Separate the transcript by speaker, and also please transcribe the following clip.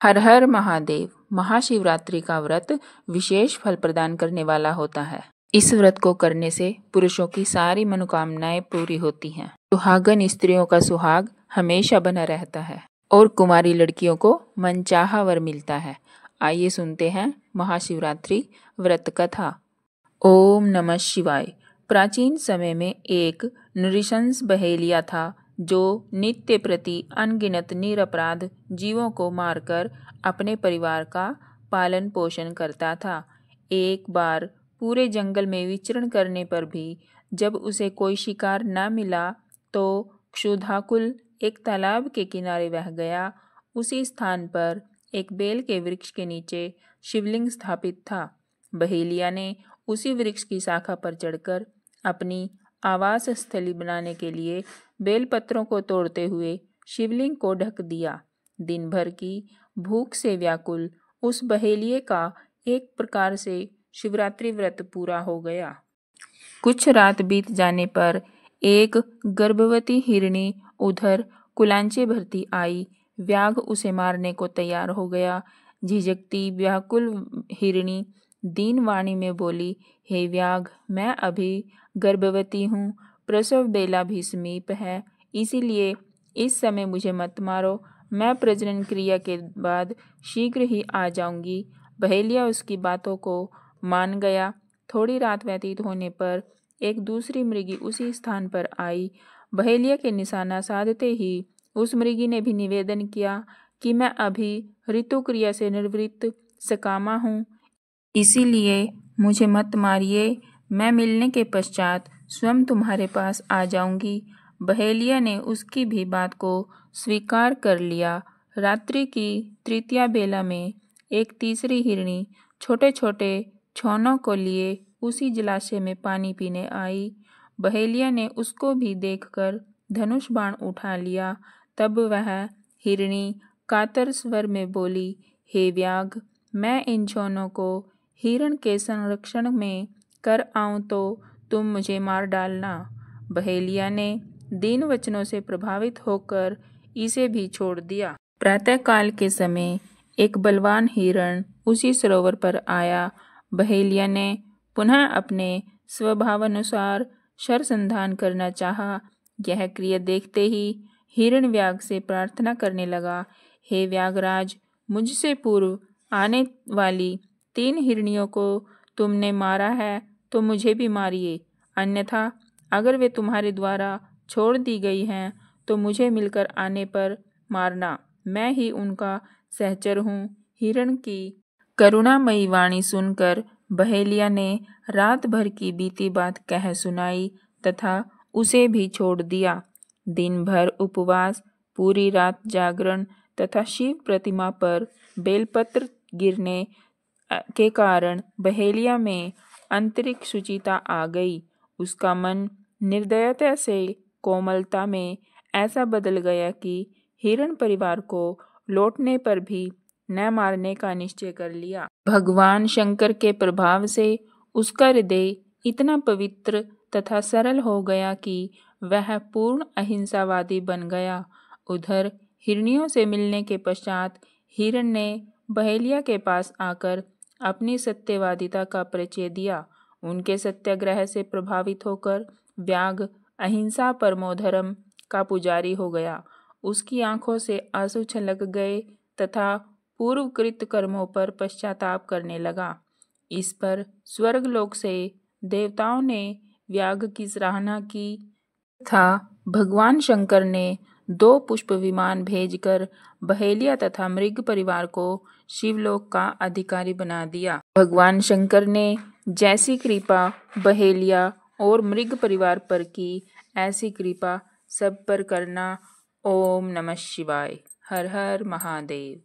Speaker 1: हर हर महादेव। महाशिवरात्रि का व्रत विशेष फल प्रदान करने वाला होता है। इस व्रत को करने से पुरुषों की सारी मनोकामनाएं पूरी होती हैं। सुहागन स्त्रियों का सुहाग हमेशा बना रहता है और कुंवारी लड़कियों को मनचाहा वर मिलता है। आइए सुनते हैं महाशिवरात्रि व्रत कथा। ओम नमः शिवाय। प्राचीन समय में एक नृशंस बहेलिया था जो नित्य प्रति अनगिनत निरपराध जीवों को मारकर अपने परिवार का पालन पोषण करता था। एक बार पूरे जंगल में विचरण करने पर भी जब उसे कोई शिकार न मिला तो क्षुधाकुल एक तालाब के किनारे बह गया। उसी स्थान पर एक बेल के वृक्ष के नीचे शिवलिंग स्थापित था। बहेलिया ने उसी वृक्ष की शाखा पर चढ़कर अपनी आवास स्थली बनाने के लिए बेलपत्रों को तोड़ते हुए शिवलिंग को ढक दिया। दिन भर की भूख से व्याकुल उस बहेलिये का एक प्रकार से शिवरात्रि व्रत पूरा हो गया। कुछ रात बीत जाने पर एक गर्भवती हिरणी उधर कुलांचे भरती आई। व्याघ उसे मारने को तैयार हो गया। झिझकती व्याकुल हिरणी दीन वाणी में बोली, हे व्याघ, मैं अभी गर्भवती हूँ, प्रसव बेला भी समीप है, इसीलिए इस समय मुझे मत मारो। मैं प्रजनन क्रिया के बाद शीघ्र ही आ जाऊंगी। बहेलिया उसकी बातों को मान गया। थोड़ी रात व्यतीत होने पर एक दूसरी मृगी उसी स्थान पर आई। बहेलिया के निशाना साधते ही उस मृगी ने भी निवेदन किया कि मैं अभी ऋतु क्रिया से निवृत्त सकामा हूँ, इसीलिए मुझे मत मारिए। मैं मिलने के पश्चात स्वयं तुम्हारे पास आ जाऊंगी। बहेलिया ने उसकी भी बात को स्वीकार कर लिया। रात्रि की तृतीया बेला में एक तीसरी हिरणी छोटे छोटे छौनों को लिए उसी जलाशय में पानी पीने आई। बहेलिया ने उसको भी देखकर धनुष बाण उठा लिया। तब वह हिरणी कातर स्वर में बोली, हे व्याघ, मैं इन छौनों को हिरण के संरक्षण में कर आऊं तो तुम मुझे मार डालना। बहेलिया ने दीन वचनों से प्रभावित होकर इसे भी छोड़ दिया। प्रातःकाल के समय एक बलवान हिरण उसी सरोवर पर आया। बहेलिया ने पुनः अपने स्वभावानुसार शरसंधान करना चाहा। यह क्रिया देखते ही हिरण व्याघ से प्रार्थना करने लगा, हे व्याघराज, मुझसे पूर्व आने वाली 3 हिरणियों को तुमने मारा है तो मुझे भी मारिए, अन्यथा अगर वे तुम्हारे द्वारा छोड़ दी गई हैं तो मुझे मिलकर आने पर मारना, मैं ही उनका सहचर हूँ। हिरण की करुणामयी वाणी सुनकर बहेलिया ने रात भर की बीती बात कह सुनाई तथा उसे भी छोड़ दिया। दिन भर उपवास, पूरी रात जागरण तथा शिव प्रतिमा पर बेलपत्र गिरने के कारण बहेलिया में आंतरिक शुचिता आ गई। उसका मन निर्दयता से कोमलता में ऐसा बदल गया कि हिरण परिवार को लौटने पर भी न मारने का निश्चय कर लिया। भगवान शंकर के प्रभाव से उसका हृदय इतना पवित्र तथा सरल हो गया कि वह पूर्ण अहिंसावादी बन गया। उधर हिरनियों से मिलने के पश्चात हिरण ने बहेलिया के पास आकर अपनी सत्यवादिता का परिचय दिया। उनके सत्याग्रह से प्रभावित होकर व्याघ अहिंसा परमो धर्म का पुजारी हो गया। उसकी आंखों से आंसू छलक गए तथा पूर्वकृत कर्मों पर पश्चाताप करने लगा। इस पर स्वर्गलोक से देवताओं ने व्याघ की सराहना की तथा भगवान शंकर ने 2 पुष्प विमान भेजकर बहेलिया तथा मृग परिवार को शिवलोक का अधिकारी बना दिया। भगवान शंकर ने जैसी कृपा बहेलिया और मृग परिवार पर की, ऐसी कृपा सब पर करना। ओम नमः शिवाय। हर हर महादेव।